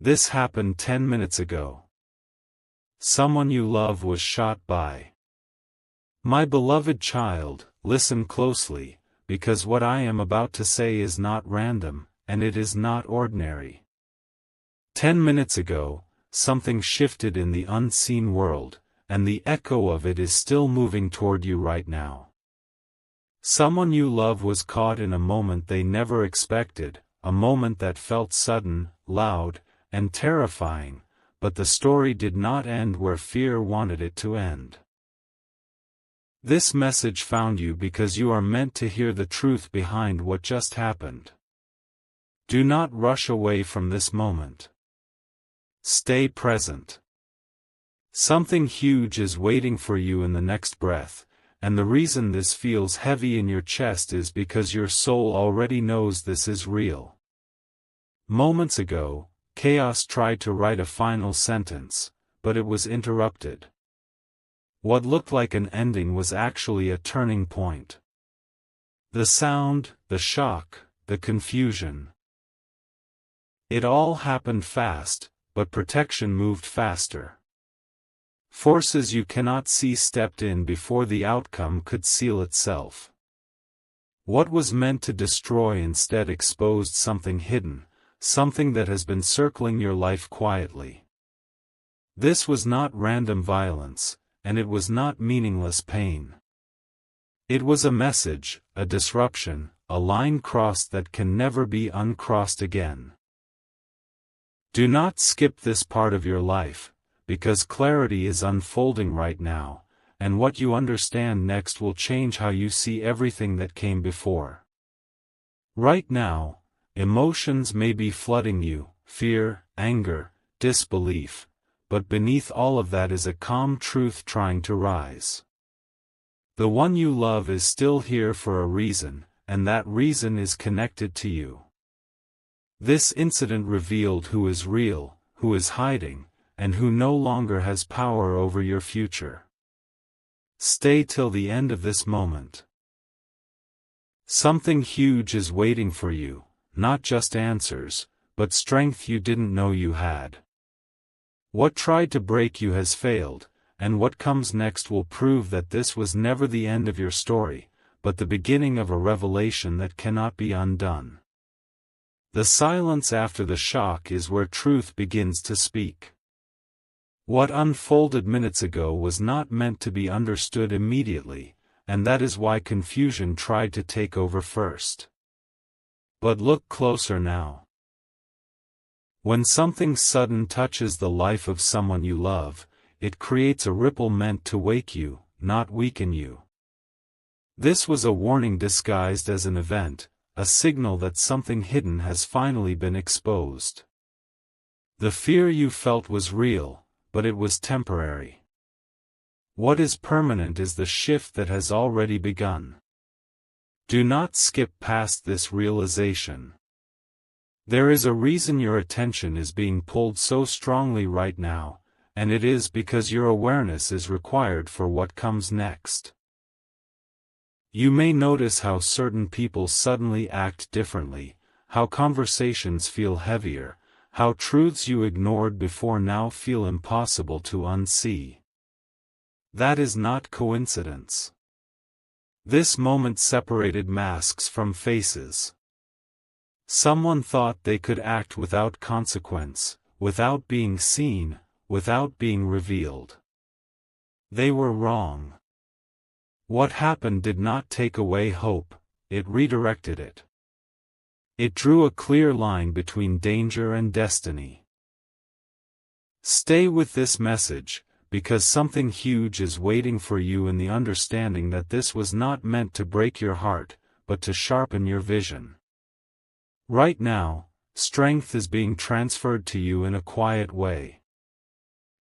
This happened 10 minutes ago. Someone you love was shot by. My beloved child, listen closely, because what I am about to say is not random, and it is not ordinary. 10 minutes ago, something shifted in the unseen world, and the echo of it is still moving toward you right now. Someone you love was caught in a moment they never expected, a moment that felt sudden, loud, and terrifying, but the story did not end where fear wanted it to end. This message found you because you are meant to hear the truth behind what just happened. Do not rush away from this moment. Stay present. Something huge is waiting for you in the next breath, and the reason this feels heavy in your chest is because your soul already knows this is real. Moments ago, chaos tried to write a final sentence, but it was interrupted. What looked like an ending was actually a turning point. The sound, the shock, the confusion. It all happened fast, but protection moved faster. Forces you cannot see stepped in before the outcome could seal itself. What was meant to destroy instead exposed something hidden, something that has been circling your life quietly. This was not random violence, and it was not meaningless pain. It was a message, a disruption, a line crossed that can never be uncrossed again. Do not skip this part of your life, because clarity is unfolding right now, and what you understand next will change how you see everything that came before. Right now, emotions may be flooding you, fear, anger, disbelief, but beneath all of that is a calm truth trying to rise. The one you love is still here for a reason, and that reason is connected to you. This incident revealed who is real, who is hiding, and who no longer has power over your future. Stay till the end of this moment. Something huge is waiting for you, not just answers, but strength you didn't know you had. What tried to break you has failed, and what comes next will prove that this was never the end of your story, but the beginning of a revelation that cannot be undone. The silence after the shock is where truth begins to speak. What unfolded minutes ago was not meant to be understood immediately, and that is why confusion tried to take over first. But look closer now. When something sudden touches the life of someone you love, it creates a ripple meant to wake you, not weaken you. This was a warning disguised as an event, a signal that something hidden has finally been exposed. The fear you felt was real, but it was temporary. What is permanent is the shift that has already begun. Do not skip past this realization. There is a reason your attention is being pulled so strongly right now, and it is because your awareness is required for what comes next. You may notice how certain people suddenly act differently, how conversations feel heavier, how truths you ignored before now feel impossible to unsee. That is not coincidence. This moment separated masks from faces. Someone thought they could act without consequence, without being seen, without being revealed. They were wrong. What happened did not take away hope, it redirected it. It drew a clear line between danger and destiny. Stay with this message, because something huge is waiting for you in the understanding that this was not meant to break your heart, but to sharpen your vision. Right now, strength is being transferred to you in a quiet way.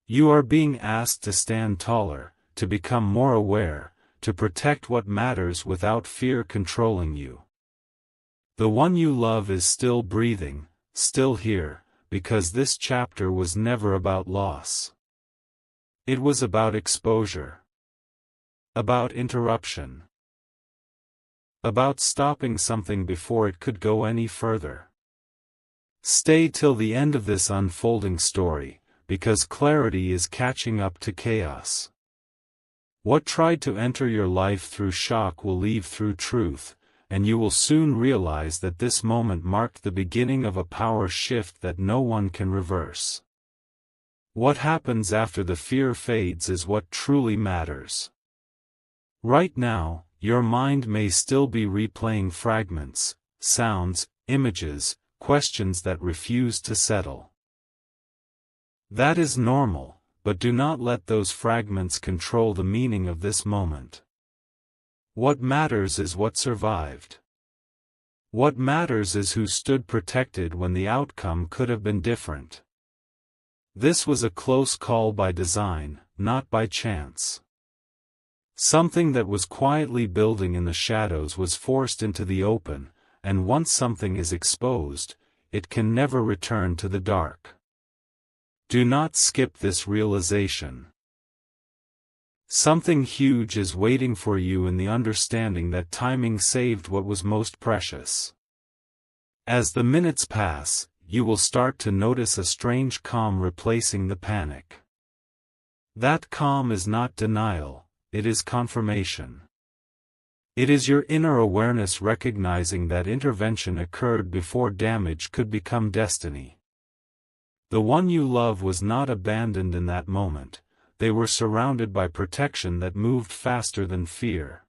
You are being asked to stand taller, to become more aware, to protect what matters without fear controlling you. The one you love is still breathing, still here, because this chapter was never about loss. It was about exposure. About interruption. About stopping something before it could go any further. Stay till the end of this unfolding story, because clarity is catching up to chaos. What tried to enter your life through shock will leave through truth, and you will soon realize that this moment marked the beginning of a power shift that no one can reverse. What happens after the fear fades is what truly matters. Right now, your mind may still be replaying fragments, sounds, images, questions that refuse to settle. That is normal, but do not let those fragments control the meaning of this moment. What matters is what survived. What matters is who stood protected when the outcome could have been different. This was a close call by design, not by chance. Something that was quietly building in the shadows was forced into the open, and once something is exposed, it can never return to the dark. Do not skip this realization. Something huge is waiting for you in the understanding that timing saved what was most precious. As the minutes pass, you will start to notice a strange calm replacing the panic. That calm is not denial, it is confirmation. It is your inner awareness recognizing that intervention occurred before damage could become destiny. The one you love was not abandoned in that moment, they were surrounded by protection that moved faster than fear.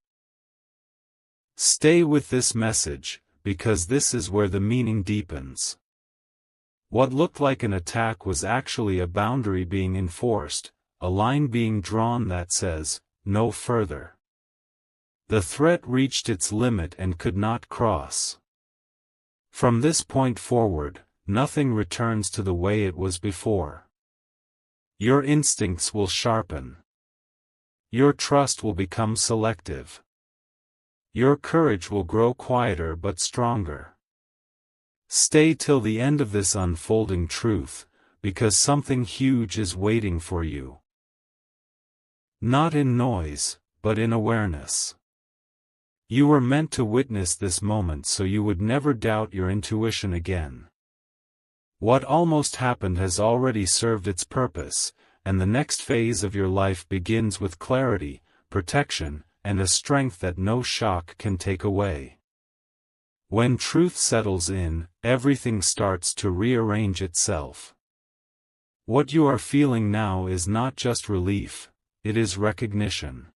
Stay with this message, because this is where the meaning deepens. What looked like an attack was actually a boundary being enforced, a line being drawn that says, no further. The threat reached its limit and could not cross. From this point forward, nothing returns to the way it was before. Your instincts will sharpen. Your trust will become selective. Your courage will grow quieter but stronger. Stay till the end of this unfolding truth, because something huge is waiting for you. Not in noise, but in awareness. You were meant to witness this moment so you would never doubt your intuition again. What almost happened has already served its purpose, and the next phase of your life begins with clarity, protection, and a strength that no shock can take away. When truth settles in, everything starts to rearrange itself. What you are feeling now is not just relief, it is recognition.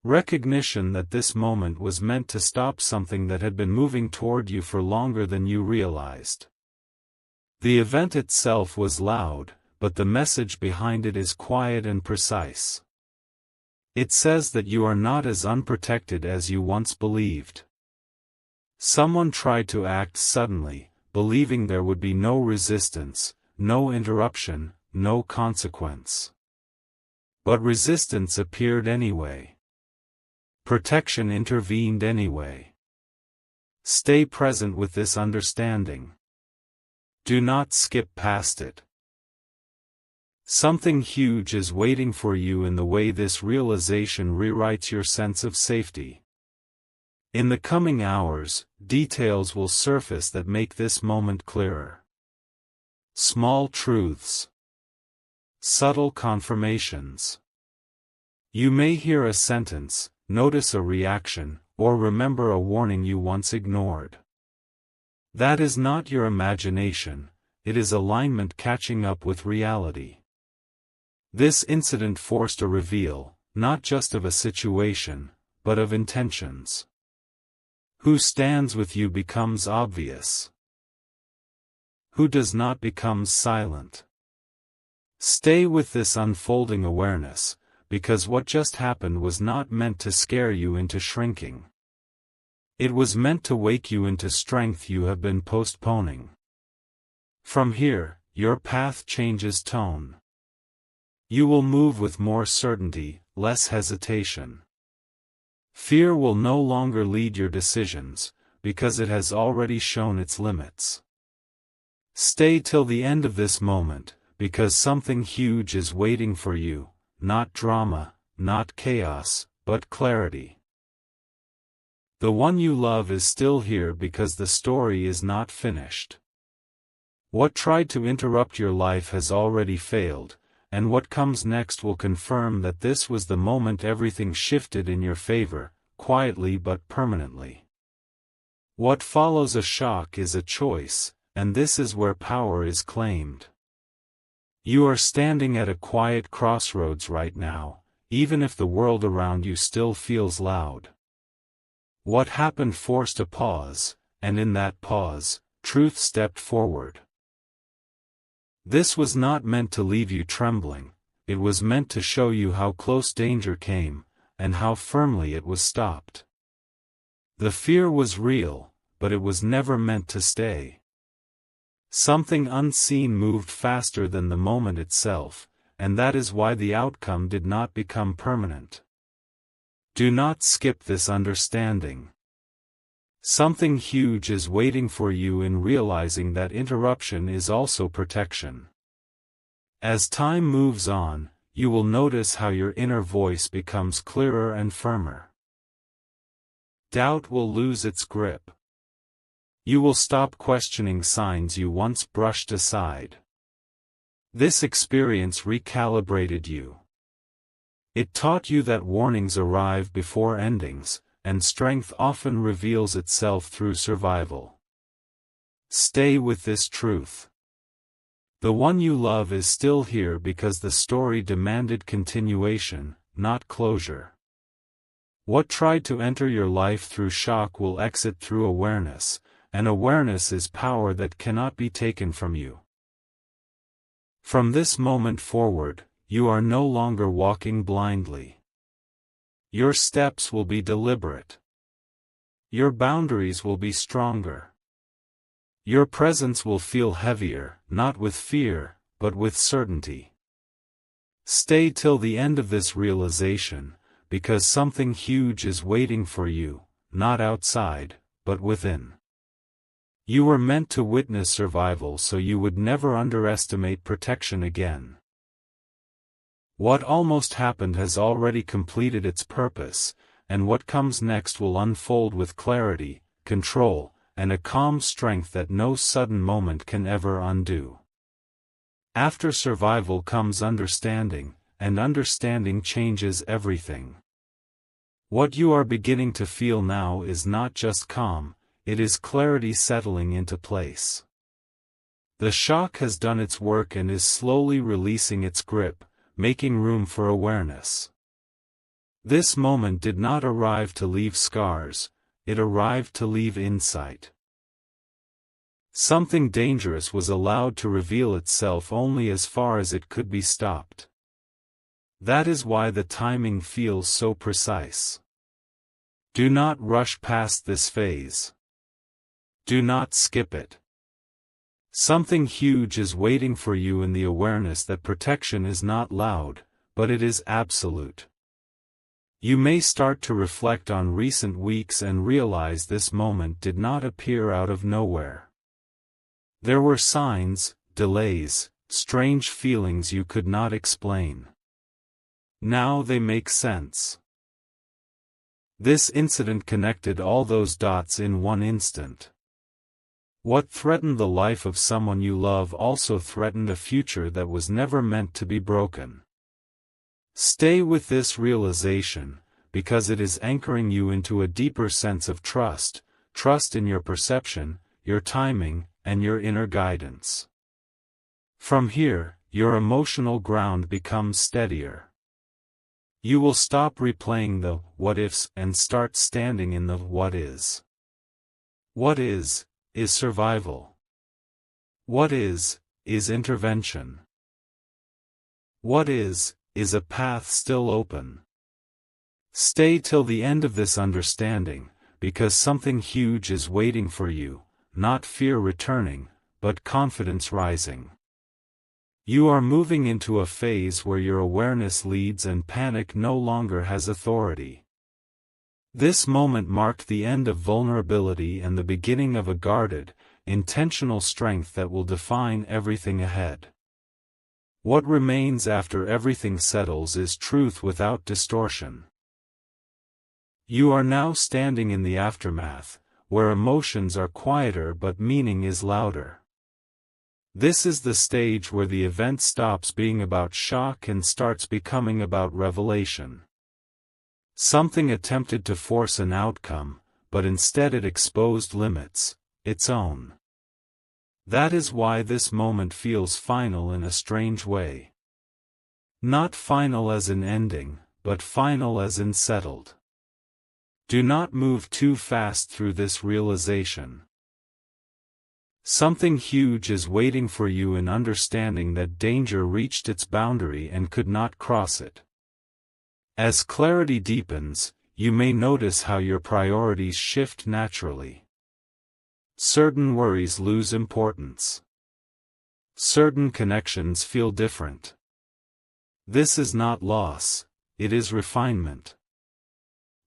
Recognition that this moment was meant to stop something that had been moving toward you for longer than you realized. The event itself was loud, but the message behind it is quiet and precise. It says that you are not as unprotected as you once believed. Someone tried to act suddenly, believing there would be no resistance, no interruption, no consequence. But resistance appeared anyway. Protection intervened anyway. Stay present with this understanding. Do not skip past it. Something huge is waiting for you in the way this realization rewrites your sense of safety. In the coming hours, details will surface that make this moment clearer. Small truths. Subtle confirmations. You may hear a sentence, notice a reaction, or remember a warning you once ignored. That is not your imagination, it is alignment catching up with reality. This incident forced a reveal, not just of a situation, but of intentions. Who stands with you becomes obvious. Who does not becomes silent. Stay with this unfolding awareness, because what just happened was not meant to scare you into shrinking. It was meant to wake you into strength you have been postponing. From here, your path changes tone. You will move with more certainty, less hesitation. Fear will no longer lead your decisions, because it has already shown its limits. Stay till the end of this moment, because something huge is waiting for you, not drama, not chaos, but clarity. The one you love is still here because the story is not finished. What tried to interrupt your life has already failed, and what comes next will confirm that this was the moment everything shifted in your favor, quietly but permanently. What follows a shock is a choice, and this is where power is claimed. You are standing at a quiet crossroads right now, even if the world around you still feels loud. What happened forced a pause, and in that pause, truth stepped forward. This was not meant to leave you trembling, it was meant to show you how close danger came, and how firmly it was stopped. The fear was real, but it was never meant to stay. Something unseen moved faster than the moment itself, and that is why the outcome did not become permanent. Do not skip this understanding. Something huge is waiting for you in realizing that interruption is also protection. As time moves on, you will notice how your inner voice becomes clearer and firmer. Doubt will lose its grip. You will stop questioning signs you once brushed aside. This experience recalibrated you. It taught you that warnings arrive before endings, and strength often reveals itself through survival. Stay with this truth. The one you love is still here because the story demanded continuation, not closure. What tried to enter your life through shock will exit through awareness, and awareness is power that cannot be taken from you. From this moment forward, you are no longer walking blindly. Your steps will be deliberate. Your boundaries will be stronger. Your presence will feel heavier, not with fear, but with certainty. Stay till the end of this realization, because something huge is waiting for you, not outside, but within. You were meant to witness survival so you would never underestimate protection again. What almost happened has already completed its purpose, and what comes next will unfold with clarity, control, and a calm strength that no sudden moment can ever undo. After survival comes understanding, and understanding changes everything. What you are beginning to feel now is not just calm, it is clarity settling into place. The shock has done its work and is slowly releasing its grip, making room for awareness. This moment did not arrive to leave scars, it arrived to leave insight. Something dangerous was allowed to reveal itself only as far as it could be stopped. That is why the timing feels so precise. Do not rush past this phase. Do not skip it. Something huge is waiting for you in the awareness that protection is not loud, but it is absolute. You may start to reflect on recent weeks and realize this moment did not appear out of nowhere. There were signs, delays, strange feelings you could not explain. Now they make sense. This incident connected all those dots in one instant. What threatened the life of someone you love also threatened a future that was never meant to be broken. Stay with this realization, because it is anchoring you into a deeper sense of trust, trust in your perception, your timing, and your inner guidance. From here, your emotional ground becomes steadier. You will stop replaying the what-ifs and start standing in the what is. What is survival. What is intervention. What is a path still open. Stay till the end of this understanding, because something huge is waiting for you, not fear returning, but confidence rising. You are moving into a phase where your awareness leads and panic no longer has authority. This moment marked the end of vulnerability and the beginning of a guarded, intentional strength that will define everything ahead. What remains after everything settles is truth without distortion. You are now standing in the aftermath, where emotions are quieter but meaning is louder. This is the stage where the event stops being about shock and starts becoming about revelation. Something attempted to force an outcome, but instead it exposed limits, its own. That is why this moment feels final in a strange way. Not final as in ending, but final as in settled. Do not move too fast through this realization. Something huge is waiting for you in understanding that danger reached its boundary and could not cross it. As clarity deepens, you may notice how your priorities shift naturally. Certain worries lose importance. Certain connections feel different. This is not loss, it is refinement.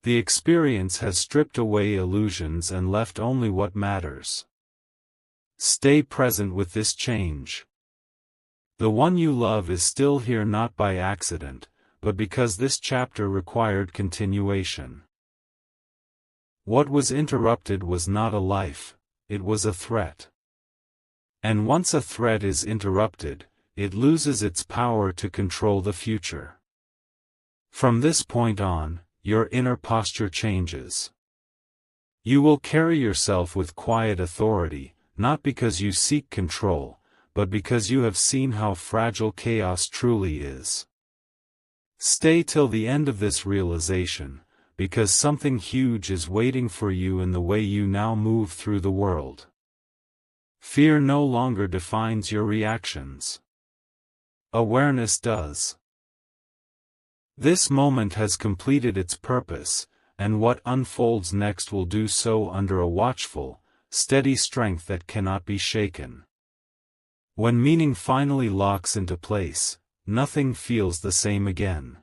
The experience has stripped away illusions and left only what matters. Stay present with this change. The one you love is still here not by accident, but because this chapter required continuation. What was interrupted was not a life, it was a threat. And once a threat is interrupted, it loses its power to control the future. From this point on, your inner posture changes. You will carry yourself with quiet authority, not because you seek control, but because you have seen how fragile chaos truly is. Stay till the end of this realization, because something huge is waiting for you in the way you now move through the world. Fear no longer defines your reactions. Awareness does. This moment has completed its purpose, and what unfolds next will do so under a watchful, steady strength that cannot be shaken. When meaning finally locks into place, nothing feels the same again.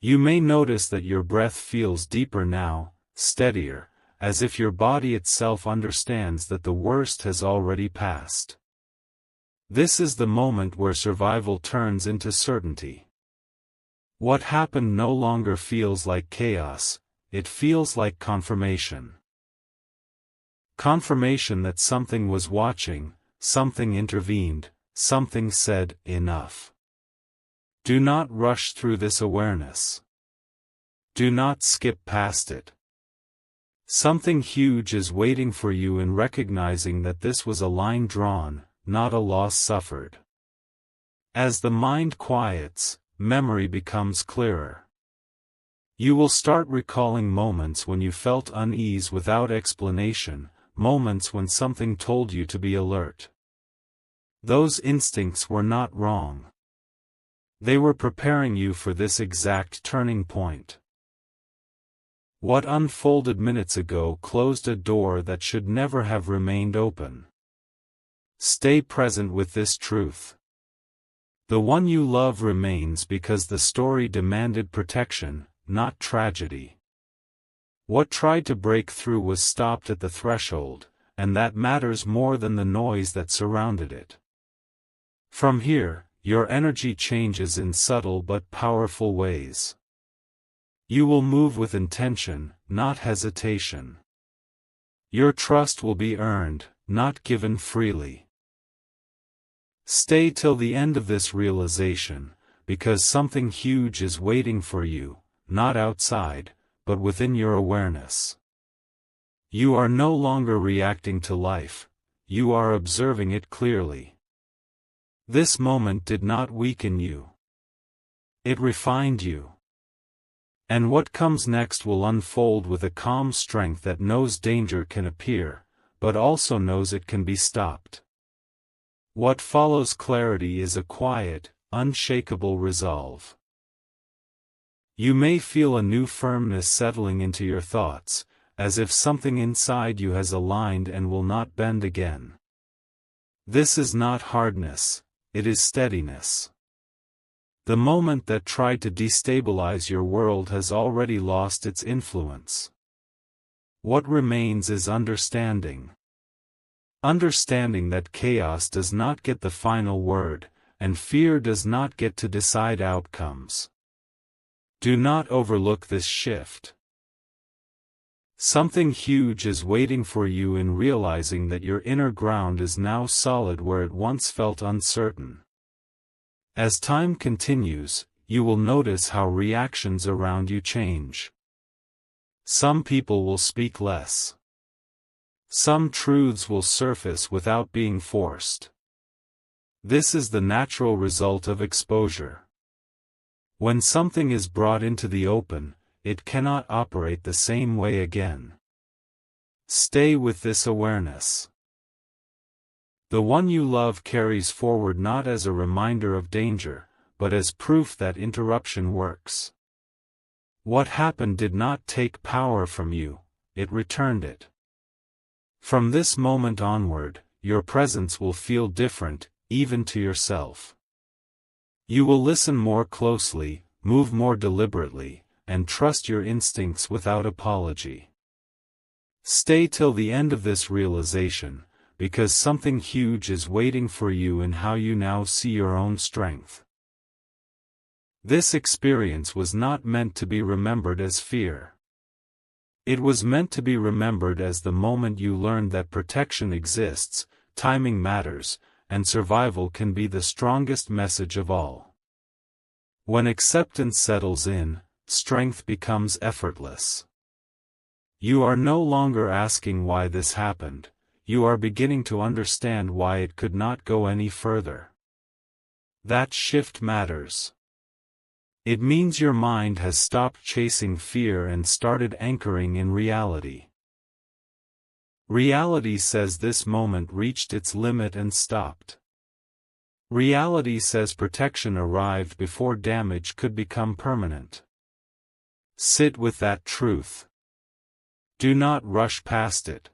You may notice that your breath feels deeper now, steadier, as if your body itself understands that the worst has already passed. This is the moment where survival turns into certainty. What happened no longer feels like chaos, it feels like confirmation. Confirmation that something was watching, something intervened, something said, enough. Do not rush through this awareness. Do not skip past it. Something huge is waiting for you in recognizing that this was a line drawn, not a loss suffered. As the mind quiets, memory becomes clearer. You will start recalling moments when you felt unease without explanation, moments when something told you to be alert. Those instincts were not wrong. They were preparing you for this exact turning point. What unfolded minutes ago closed a door that should never have remained open. Stay present with this truth. The one you love remains because the story demanded protection, not tragedy. What tried to break through was stopped at the threshold, and that matters more than the noise that surrounded it. From here, your energy changes in subtle but powerful ways. You will move with intention, not hesitation. Your trust will be earned, not given freely. Stay till the end of this realization, because something huge is waiting for you, not outside, but within your awareness. You are no longer reacting to life, you are observing it clearly. This moment did not weaken you. It refined you. And what comes next will unfold with a calm strength that knows danger can appear, but also knows it can be stopped. What follows clarity is a quiet, unshakable resolve. You may feel a new firmness settling into your thoughts, as if something inside you has aligned and will not bend again. This is not hardness, it is steadiness. The moment that tried to destabilize your world has already lost its influence. What remains is understanding. Understanding that chaos does not get the final word, and fear does not get to decide outcomes. Do not overlook this shift. Something huge is waiting for you in realizing that your inner ground is now solid where it once felt uncertain. As time continues, you will notice how reactions around you change. Some people will speak less. Some truths will surface without being forced. This is the natural result of exposure. When something is brought into the open, it cannot operate the same way again. Stay with this awareness. The one you love carries forward not as a reminder of danger, but as proof that interruption works. What happened did not take power from you, it returned it. From this moment onward, your presence will feel different, even to yourself. You will listen more closely, move more deliberately, and trust your instincts without apology. Stay till the end of this realization, because something huge is waiting for you in how you now see your own strength. This experience was not meant to be remembered as fear. It was meant to be remembered as the moment you learned that protection exists, timing matters, and survival can be the strongest message of all. When acceptance settles in, strength becomes effortless. You are no longer asking why this happened, you are beginning to understand why it could not go any further. That shift matters. It means your mind has stopped chasing fear and started anchoring in reality. Reality says this moment reached its limit and stopped. Reality says protection arrived before damage could become permanent. Sit with that truth. Do not rush past it.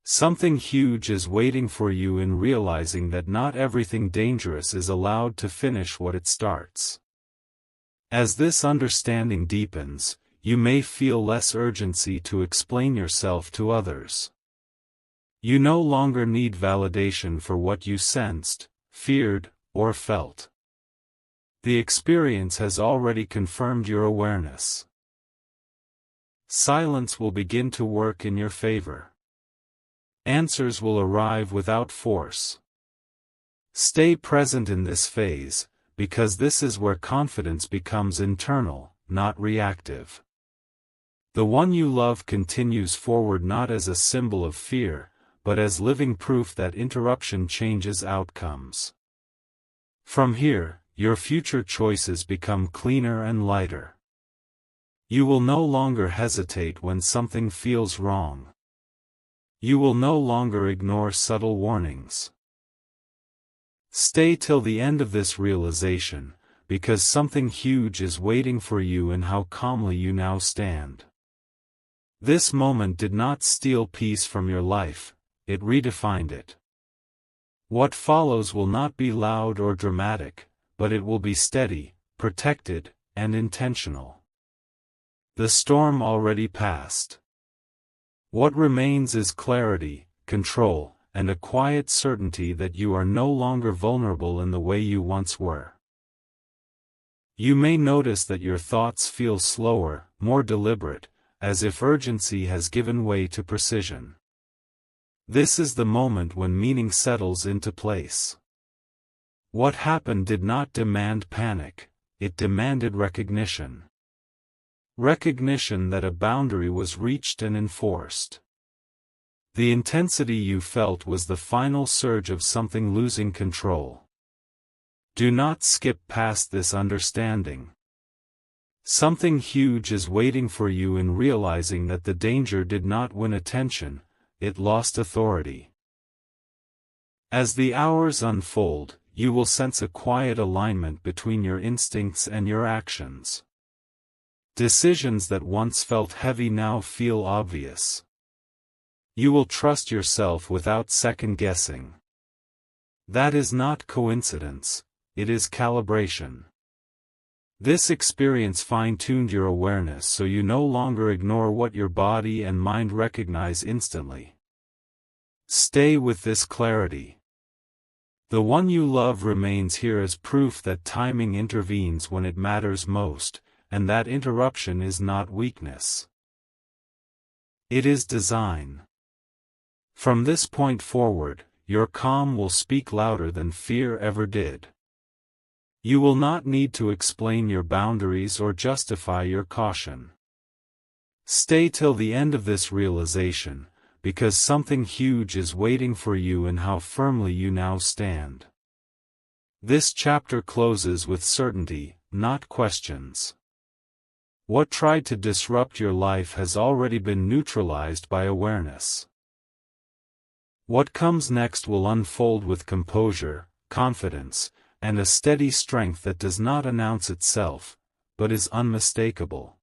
Something huge is waiting for you in realizing that not everything dangerous is allowed to finish what it starts. As this understanding deepens, you may feel less urgency to explain yourself to others. You no longer need validation for what you sensed, feared, or felt. The experience has already confirmed your awareness. Silence will begin to work in your favor. Answers will arrive without force. Stay present in this phase, because this is where confidence becomes internal, not reactive. The one you love continues forward not as a symbol of fear, but as living proof that interruption changes outcomes. From here, your future choices become cleaner and lighter. You will no longer hesitate when something feels wrong. You will no longer ignore subtle warnings. Stay till the end of this realization, because something huge is waiting for you in how calmly you now stand. This moment did not steal peace from your life, it redefined it. What follows will not be loud or dramatic, but it will be steady, protected, and intentional. The storm already passed. What remains is clarity, control, and a quiet certainty that you are no longer vulnerable in the way you once were. You may notice that your thoughts feel slower, more deliberate, as if urgency has given way to precision. This is the moment when meaning settles into place. What happened did not demand panic, it demanded recognition. Recognition that a boundary was reached and enforced. The intensity you felt was the final surge of something losing control. Do not skip past this understanding. Something huge is waiting for you in realizing that the danger did not win attention, it lost authority. As the hours unfold, you will sense a quiet alignment between your instincts and your actions. Decisions that once felt heavy now feel obvious. You will trust yourself without second-guessing. That is not coincidence, it is calibration. This experience fine-tuned your awareness so you no longer ignore what your body and mind recognize instantly. Stay with this clarity. The one you love remains here as proof that timing intervenes when it matters most, and that interruption is not weakness. It is design. From this point forward, your calm will speak louder than fear ever did. You will not need to explain your boundaries or justify your caution. Stay till the end of this realization, because something huge is waiting for you in how firmly you now stand. This chapter closes with certainty, not questions. What tried to disrupt your life has already been neutralized by awareness. What comes next will unfold with composure, confidence, and a steady strength that does not announce itself, but is unmistakable.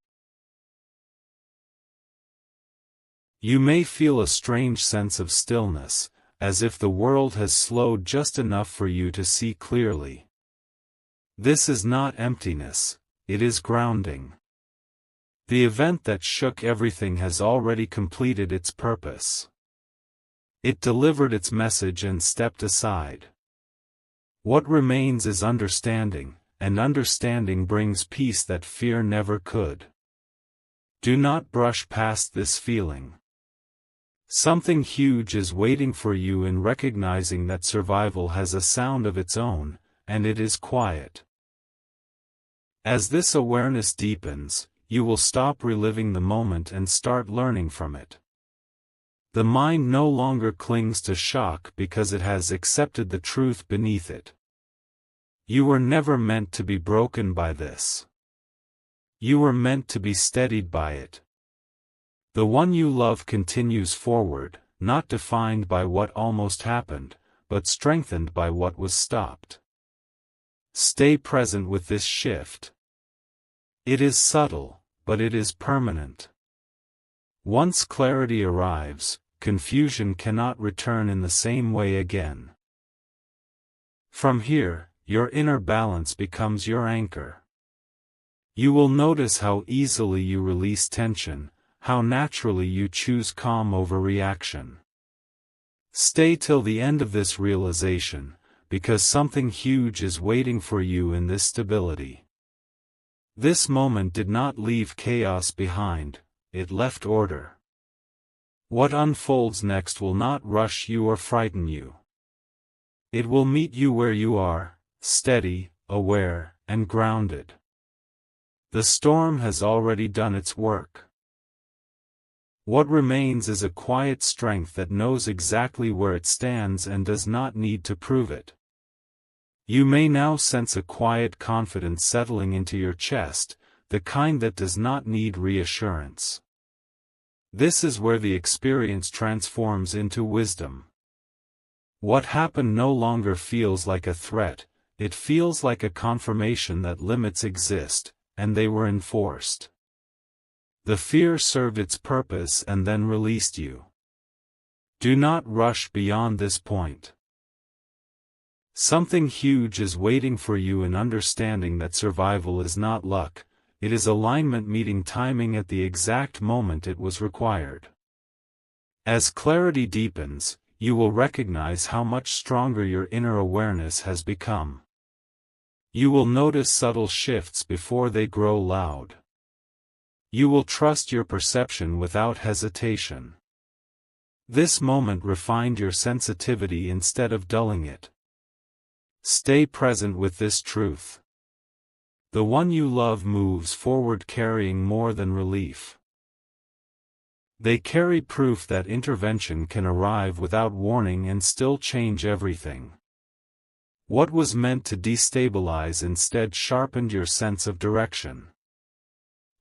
You may feel a strange sense of stillness, as if the world has slowed just enough for you to see clearly. This is not emptiness, it is grounding. The event that shook everything has already completed its purpose. It delivered its message and stepped aside. What remains is understanding, and understanding brings peace that fear never could. Do not brush past this feeling. Something huge is waiting for you in recognizing that survival has a sound of its own, and it is quiet. As this awareness deepens, you will stop reliving the moment and start learning from it. The mind no longer clings to shock because it has accepted the truth beneath it. You were never meant to be broken by this. You were meant to be steadied by it. The one you love continues forward, not defined by what almost happened, but strengthened by what was stopped. Stay present with this shift. It is subtle, but it is permanent. Once clarity arrives, confusion cannot return in the same way again. From here, your inner balance becomes your anchor. You will notice how easily you release tension, how naturally you choose calm over reaction. Stay till the end of this realization, because something huge is waiting for you in this stability. This moment did not leave chaos behind, it left order. What unfolds next will not rush you or frighten you. It will meet you where you are, steady, aware, and grounded. The storm has already done its work. What remains is a quiet strength that knows exactly where it stands and does not need to prove it. You may now sense a quiet confidence settling into your chest, the kind that does not need reassurance. This is where the experience transforms into wisdom. What happened no longer feels like a threat, it feels like a confirmation that limits exist, and they were enforced. The fear served its purpose and then released you. Do not rush beyond this point. Something huge is waiting for you in understanding that survival is not luck, it is alignment meeting timing at the exact moment it was required. As clarity deepens, you will recognize how much stronger your inner awareness has become. You will notice subtle shifts before they grow loud. You will trust your perception without hesitation. This moment refined your sensitivity instead of dulling it. Stay present with this truth. The one you love moves forward carrying more than relief. They carry proof that intervention can arrive without warning and still change everything. What was meant to destabilize instead sharpened your sense of direction.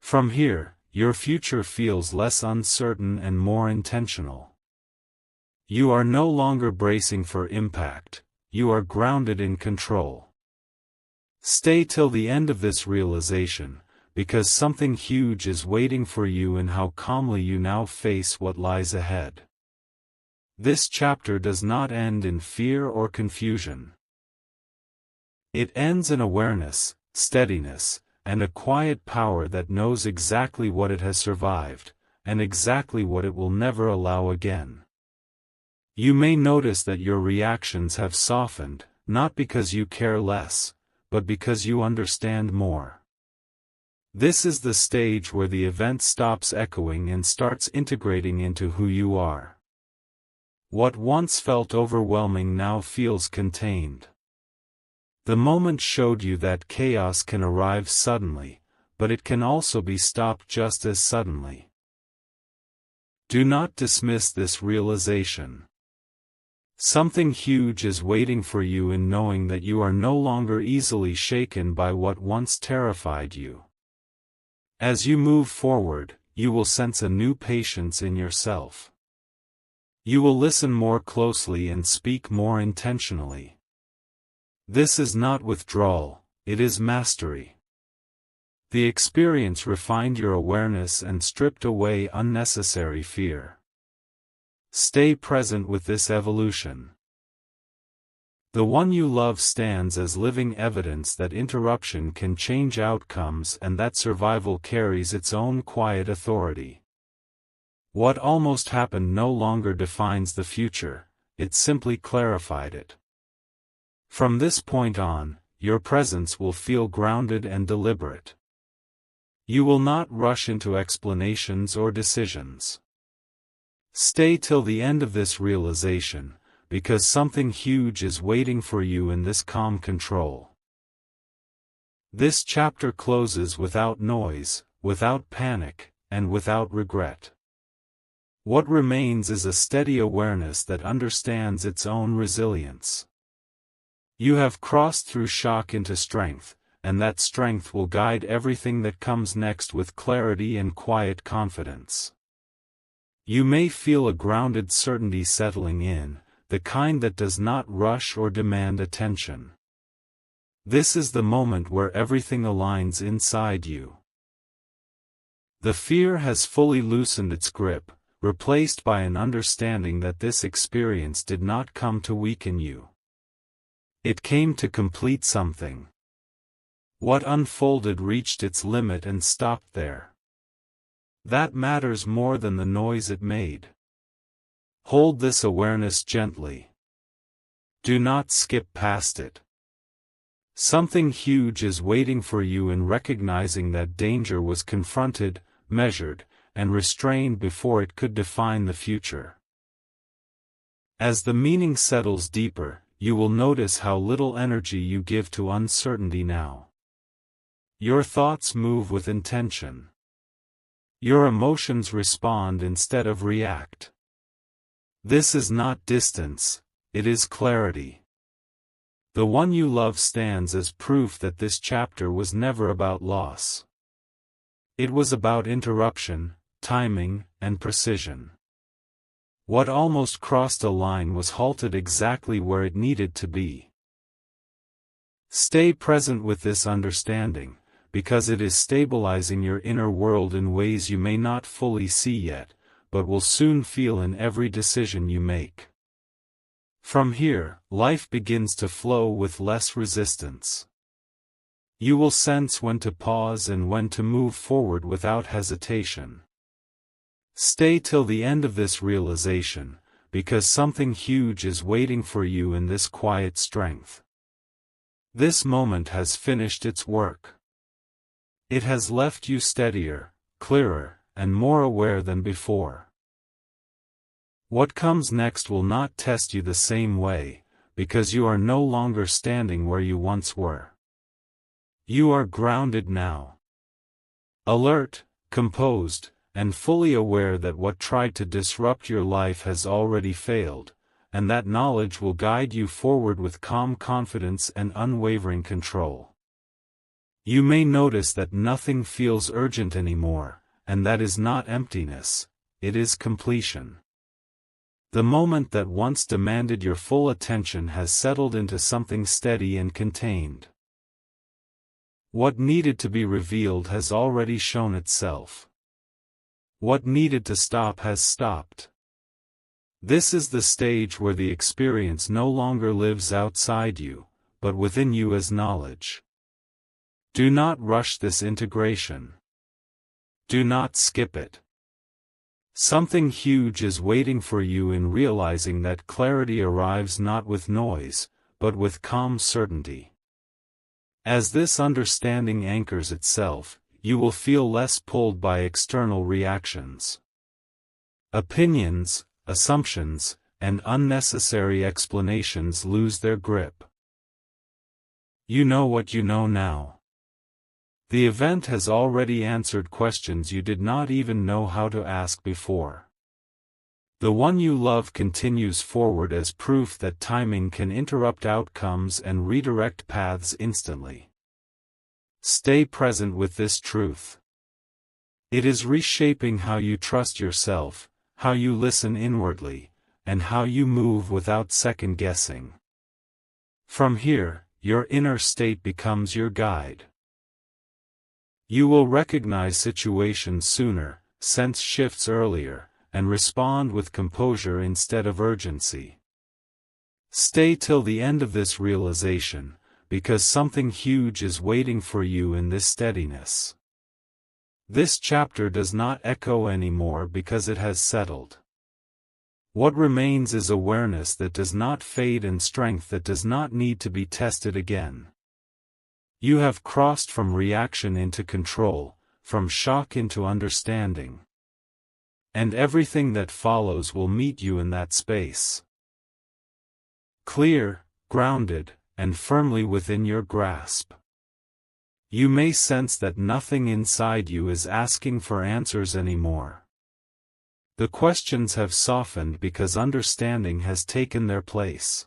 From here, your future feels less uncertain and more intentional. You are no longer bracing for impact, you are grounded in control. Stay till the end of this realization, because something huge is waiting for you in how calmly you now face what lies ahead. This chapter does not end in fear or confusion. It ends in awareness, steadiness, and a quiet power that knows exactly what it has survived, and exactly what it will never allow again. You may notice that your reactions have softened, not because you care less, but because you understand more. This is the stage where the event stops echoing and starts integrating into who you are. What once felt overwhelming now feels contained. The moment showed you that chaos can arrive suddenly, but it can also be stopped just as suddenly. Do not dismiss this realization. Something huge is waiting for you in knowing that you are no longer easily shaken by what once terrified you. As you move forward, you will sense a new patience in yourself. You will listen more closely and speak more intentionally. This is not withdrawal, it is mastery. The experience refined your awareness and stripped away unnecessary fear. Stay present with this evolution. The one you love stands as living evidence that interruption can change outcomes and that survival carries its own quiet authority. What almost happened no longer defines the future, it simply clarified it. From this point on, your presence will feel grounded and deliberate. You will not rush into explanations or decisions. Stay till the end of this realization, because something huge is waiting for you in this calm control. This chapter closes without noise, without panic, and without regret. What remains is a steady awareness that understands its own resilience. You have crossed through shock into strength, and that strength will guide everything that comes next with clarity and quiet confidence. You may feel a grounded certainty settling in, the kind that does not rush or demand attention. This is the moment where everything aligns inside you. The fear has fully loosened its grip, replaced by an understanding that this experience did not come to weaken you. It came to complete something. What unfolded reached its limit and stopped there. That matters more than the noise it made. Hold this awareness gently. Do not skip past it. Something huge is waiting for you in recognizing that danger was confronted, measured, and restrained before it could define the future. As the meaning settles deeper, you will notice how little energy you give to uncertainty now. Your thoughts move with intention. Your emotions respond instead of react. This is not distance, it is clarity. The one you love stands as proof that this chapter was never about loss. It was about interruption, timing, and precision. What almost crossed a line was halted exactly where it needed to be. Stay present with this understanding, because it is stabilizing your inner world in ways you may not fully see yet, but will soon feel in every decision you make. From here, life begins to flow with less resistance. You will sense when to pause and when to move forward without hesitation. Stay till the end of this realization, because something huge is waiting for you in this quiet strength. This moment has finished its work. It has left you steadier, clearer, and more aware than before. What comes next will not test you the same way, because you are no longer standing where you once were. You are grounded now. Alert, composed, and fully aware that what tried to disrupt your life has already failed, and that knowledge will guide you forward with calm confidence and unwavering control. You may notice that nothing feels urgent anymore, and that is not emptiness, it is completion. The moment that once demanded your full attention has settled into something steady and contained. What needed to be revealed has already shown itself. What needed to stop has stopped. This is the stage where the experience no longer lives outside you, but within you as knowledge. Do not rush this integration. Do not skip it. Something huge is waiting for you in realizing that clarity arrives not with noise, but with calm certainty. As this understanding anchors itself, you will feel less pulled by external reactions. Opinions, assumptions, and unnecessary explanations lose their grip. You know what you know now. The event has already answered questions you did not even know how to ask before. The one you love continues forward as proof that timing can interrupt outcomes and redirect paths instantly. Stay present with this truth. It is reshaping how you trust yourself, how you listen inwardly, and how you move without second-guessing. From here, your inner state becomes your guide. You will recognize situations sooner, sense shifts earlier, and respond with composure instead of urgency. Stay till the end of this realization, because something huge is waiting for you in this steadiness. This chapter does not echo anymore because it has settled. What remains is awareness that does not fade and strength that does not need to be tested again. You have crossed from reaction into control, from shock into understanding. And everything that follows will meet you in that space. Clear, grounded, and firmly within your grasp. You may sense that nothing inside you is asking for answers anymore. The questions have softened because understanding has taken their place.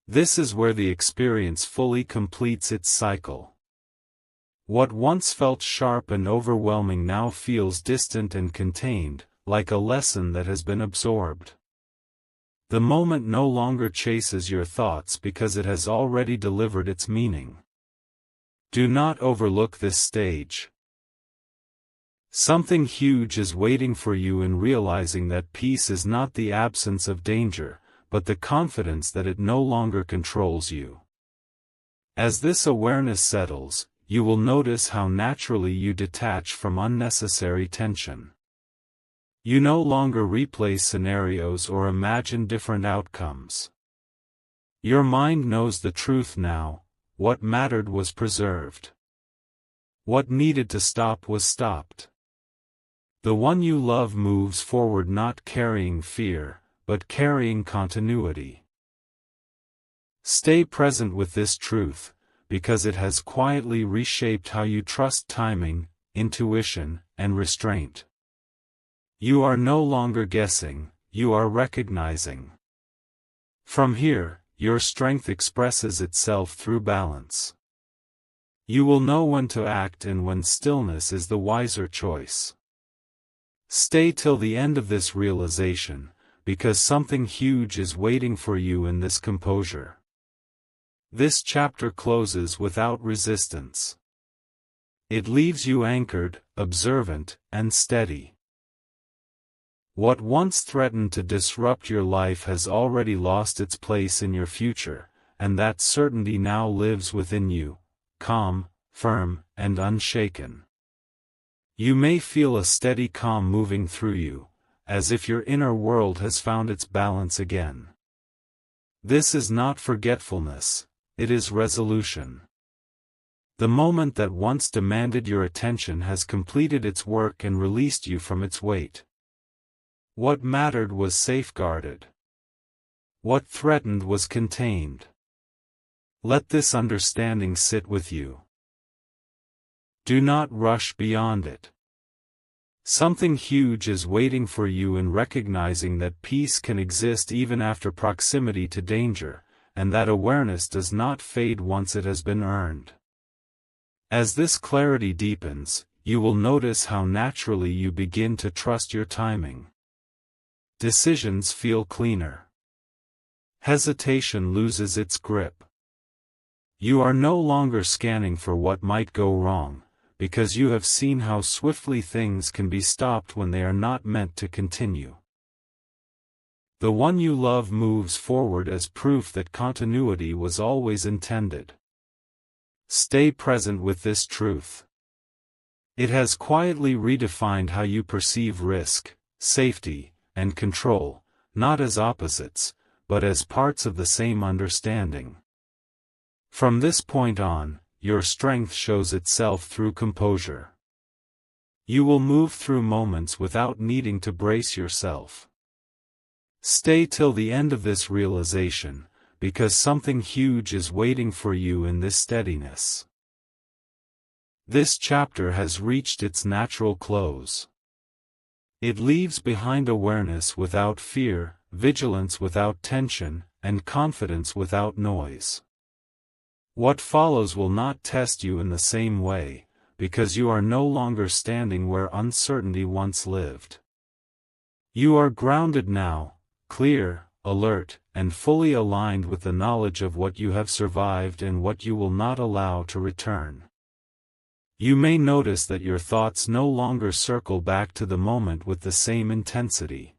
This is where the experience fully completes its cycle. What once felt sharp and overwhelming now feels distant and contained, like a lesson that has been absorbed. The moment no longer chases your thoughts because it has already delivered its meaning. Do not overlook this stage. Something huge is waiting for you in realizing that peace is not the absence of danger, but the confidence that it no longer controls you. As this awareness settles, you will notice how naturally you detach from unnecessary tension. You no longer replay scenarios or imagine different outcomes. Your mind knows the truth now: what mattered was preserved. What needed to stop was stopped. The one you love moves forward not carrying fear, but carrying continuity. Stay present with this truth, because it has quietly reshaped how you trust timing, intuition, and restraint. You are no longer guessing, you are recognizing. From here, your strength expresses itself through balance. You will know when to act and when stillness is the wiser choice. Stay till the end of this realization, because something huge is waiting for you in this composure. This chapter closes without resistance. It leaves you anchored, observant, and steady. What once threatened to disrupt your life has already lost its place in your future, and that certainty now lives within you, calm, firm, and unshaken. You may feel a steady calm moving through you, as if your inner world has found its balance again. This is not forgetfulness. It is resolution. The moment that once demanded your attention has completed its work and released you from its weight. What mattered was safeguarded. What threatened was contained. Let this understanding sit with you. Do not rush beyond it. Something huge is waiting for you in recognizing that peace can exist even after proximity to danger, and that awareness does not fade once it has been earned. As this clarity deepens, you will notice how naturally you begin to trust your timing. Decisions feel cleaner. Hesitation loses its grip. You are no longer scanning for what might go wrong, because you have seen how swiftly things can be stopped when they are not meant to continue. The one you love moves forward as proof that continuity was always intended. Stay present with this truth. It has quietly redefined how you perceive risk, safety, and control, not as opposites, but as parts of the same understanding. From this point on, your strength shows itself through composure. You will move through moments without needing to brace yourself. Stay till the end of this realization, because something huge is waiting for you in this steadiness. This chapter has reached its natural close. It leaves behind awareness without fear, vigilance without tension, and confidence without noise. What follows will not test you in the same way, because you are no longer standing where uncertainty once lived. You are grounded now, clear, alert, and fully aligned with the knowledge of what you have survived and what you will not allow to return. You may notice that your thoughts no longer circle back to the moment with the same intensity.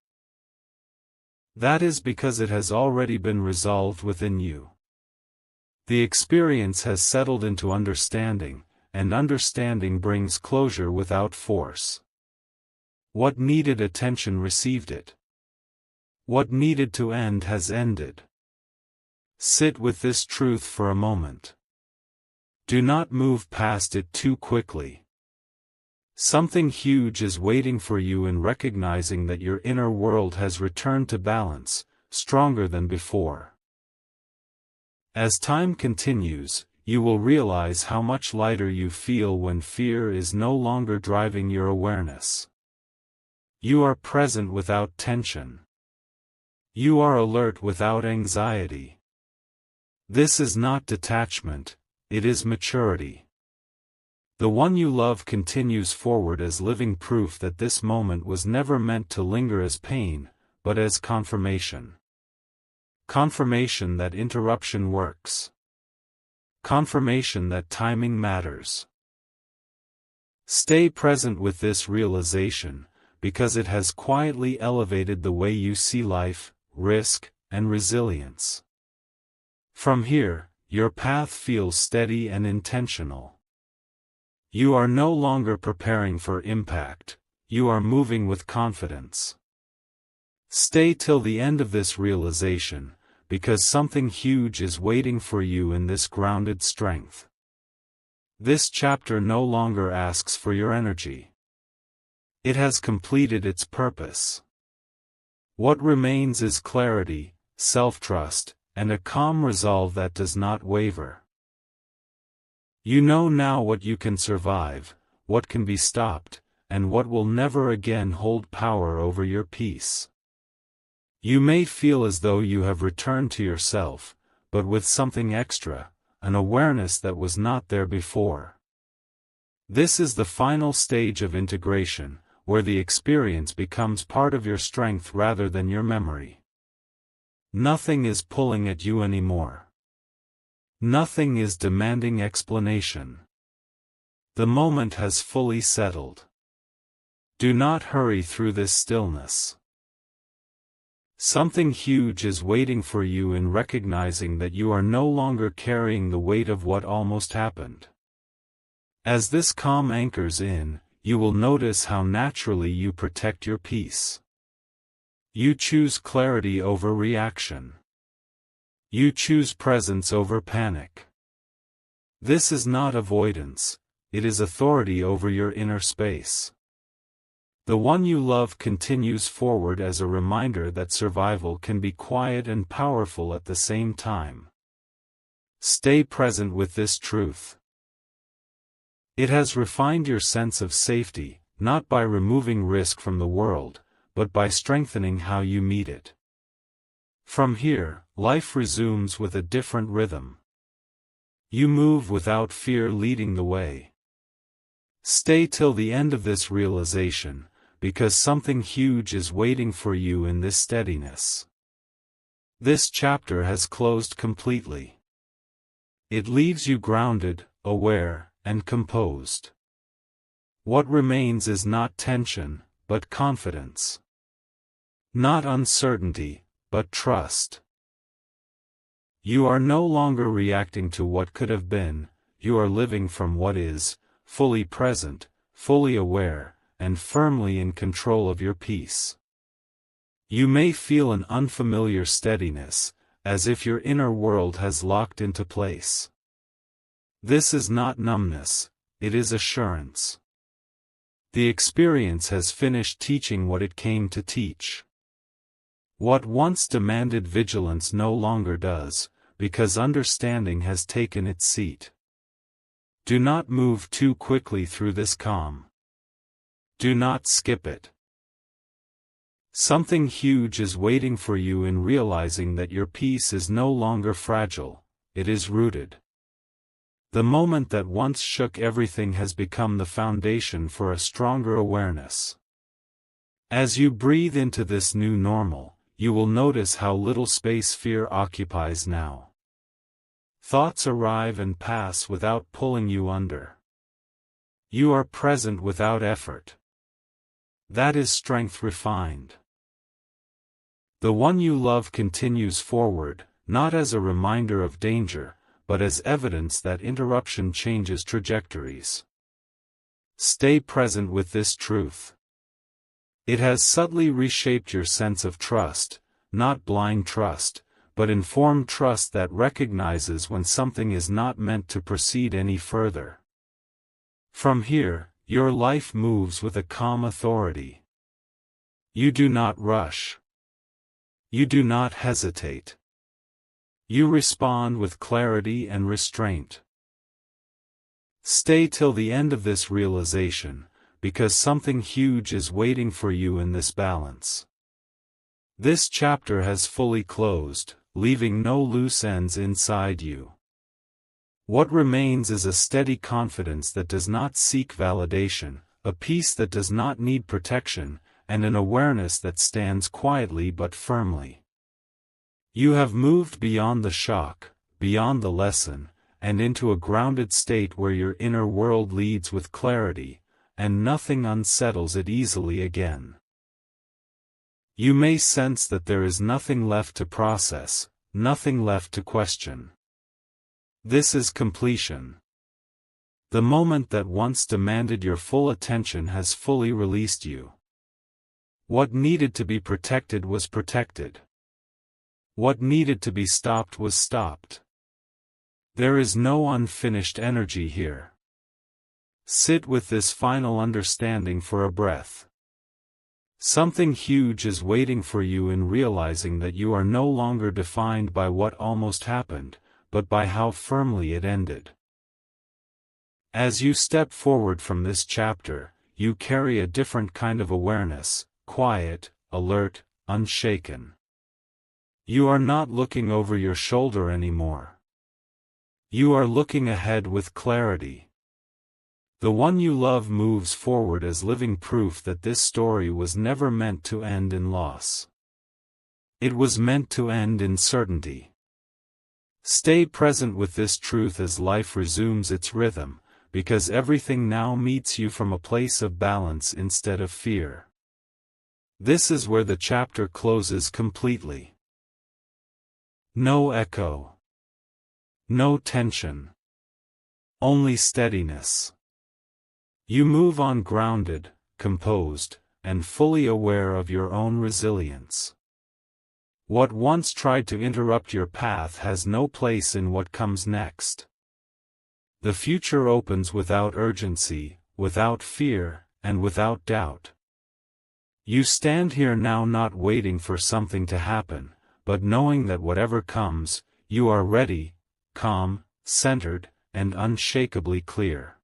That is because it has already been resolved within you. The experience has settled into understanding, and understanding brings closure without force. What needed attention received it. What needed to end has ended. Sit with this truth for a moment. Do not move past it too quickly. Something huge is waiting for you in recognizing that your inner world has returned to balance, stronger than before. As time continues, you will realize how much lighter you feel when fear is no longer driving your awareness. You are present without tension. You are alert without anxiety. This is not detachment, it is maturity. The one you love continues forward as living proof that this moment was never meant to linger as pain, but as confirmation. Confirmation that interruption works. Confirmation that timing matters. Stay present with this realization, because it has quietly elevated the way you see life, risk, and resilience. From here, your path feels steady and intentional. You are no longer preparing for impact, you are moving with confidence. Stay till the end of this realization, because something huge is waiting for you in this grounded strength. This chapter no longer asks for your energy. It has completed its purpose. What remains is clarity, self-trust, and a calm resolve that does not waver. You know now what you can survive, what can be stopped, and what will never again hold power over your peace. You may feel as though you have returned to yourself, but with something extra, an awareness that was not there before. This is the final stage of integration, where the experience becomes part of your strength rather than your memory. Nothing is pulling at you anymore. Nothing is demanding explanation. The moment has fully settled. Do not hurry through this stillness. Something huge is waiting for you in recognizing that you are no longer carrying the weight of what almost happened. As this calm anchors in, you will notice how naturally you protect your peace. You choose clarity over reaction. You choose presence over panic. This is not avoidance, it is authority over your inner space. The one you love continues forward as a reminder that survival can be quiet and powerful at the same time. Stay present with this truth. It has refined your sense of safety, not by removing risk from the world, but by strengthening how you meet it. From here, life resumes with a different rhythm. You move without fear leading the way. Stay till the end of this realization, because something huge is waiting for you in this steadiness. This chapter has closed completely. It leaves you grounded, aware, and composed. What remains is not tension, but confidence. Not uncertainty, but trust. You are no longer reacting to what could have been, you are living from what is, fully present, fully aware, and firmly in control of your peace. You may feel an unfamiliar steadiness, as if your inner world has locked into place. This is not numbness, it is assurance. The experience has finished teaching what it came to teach. What once demanded vigilance no longer does, because understanding has taken its seat. Do not move too quickly through this calm. Do not skip it. Something huge is waiting for you in realizing that your peace is no longer fragile, it is rooted. The moment that once shook everything has become the foundation for a stronger awareness. As you breathe into this new normal, you will notice how little space fear occupies now. Thoughts arrive and pass without pulling you under. You are present without effort. That is strength refined. The one you love continues forward, not as a reminder of danger, but as evidence that interruption changes trajectories. Stay present with this truth. It has subtly reshaped your sense of trust, not blind trust, but informed trust that recognizes when something is not meant to proceed any further. From here, your life moves with a calm authority. You do not rush. You do not hesitate. You respond with clarity and restraint. Stay till the end of this realization, because something huge is waiting for you in this balance. This chapter has fully closed, leaving no loose ends inside you. What remains is a steady confidence that does not seek validation, a peace that does not need protection, and an awareness that stands quietly but firmly. You have moved beyond the shock, beyond the lesson, and into a grounded state where your inner world leads with clarity, and nothing unsettles it easily again. You may sense that there is nothing left to process, nothing left to question. This is completion. The moment that once demanded your full attention has fully released you. What needed to be protected was protected. What needed to be stopped was stopped. There is no unfinished energy here. Sit with this final understanding for a breath. Something huge is waiting for you in realizing that you are no longer defined by what almost happened, but by how firmly it ended. As you step forward from this chapter, you carry a different kind of awareness, quiet, alert, unshaken. You are not looking over your shoulder anymore. You are looking ahead with clarity. The one you love moves forward as living proof that this story was never meant to end in loss. It was meant to end in certainty. Stay present with this truth as life resumes its rhythm, because everything now meets you from a place of balance instead of fear. This is where the chapter closes completely. No echo. No tension. Only steadiness. You move on grounded, composed, and fully aware of your own resilience. What once tried to interrupt your path has no place in what comes next. The future opens without urgency, without fear, and without doubt. You stand here now not waiting for something to happen, but knowing that whatever comes, you are ready, calm, centered, and unshakably clear.